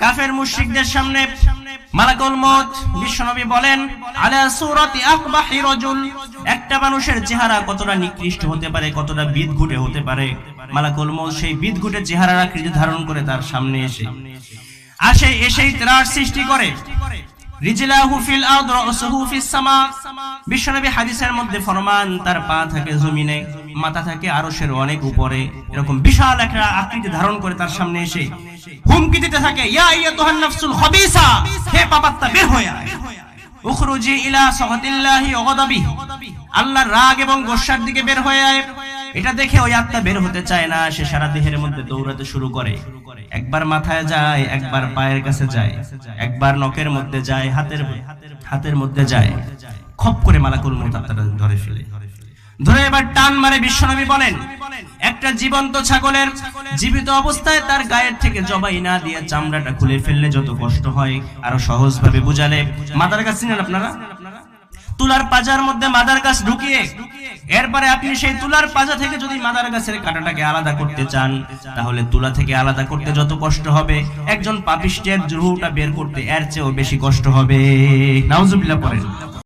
কাফের মুশরিকদের সামনে মালাকুল মউত বিশ্বনবী বলেন আলা সূরাতি আকবাহি রাজুল, একটা মানুষের চেহারা কতটা নিকৃষ্ট হতে পারে, কতটা বিদঘুটে হতে পারে। মালাকুল মউত সেই বিদঘুটে চেহারার আকৃতি ধারণ করে তার সামনে এসেই ত্রাস সৃষ্টি করে। রিজলাহু ফিল আরদ রাসুহু ফিস সামা, বিশ্বনবী হাদিসের মধ্যে ফরমান তার পা থাকে জমিনে, মাথা থাকে আরশের অনেক উপরে। এরকম বিশাল একটা আকৃতি ধারণ করে তার সামনে এসে হুমকি দিতে থাকে, ইয়া আইয়াতুহান নাফসুল খাবিসা, হে পাপাত্মা বের হয়ে আয়, উখরুজি ইলা সাখাতিল্লাহি ওয়া গাদাবি, আল্লাহর রাগ এবং গোসার দিকে বের হয়ে আয়। এটা দেখে ওই আত্মা বের হতে চায় না, সে সারা দেহের মধ্যে দৌড়াতে শুরু করে। একবার মাথায় যায়, একবার পায়ের কাছে যায়, একবার নখের মধ্যে যায়, হাতের মধ্যে যায়। খপ করে মালাকুল মউত আত্মাটা ধরে এবার টান মারে। বিশ্বনবী বলেন একটা জীবন্ত ছাগলের জীবিত অবস্থায় তার গায়ের থেকে জবাই না দিয়ে চামড়াটা খুলে ফেললে যত কষ্ট হয়, আরো সহজ ভাবে বুঝালে, মাদার গাছ চিনেন আপনারা? তুলার পাজার মধ্যে মাদার গাছ ঢুকিয়ে এরপরে আপনি সেই তুলার পাজা থেকে যদি মাদার গাছের কাঁটাটাকে আলাদা করতে চান, তাহলে তুলা থেকে আলাদা করতে যত কষ্ট হবে, একজন পাপিষ্টের রূহটা বের করতে এর চেয়েও বেশি কষ্ট হবে। নাউজুবিল্লাহ পড়েন।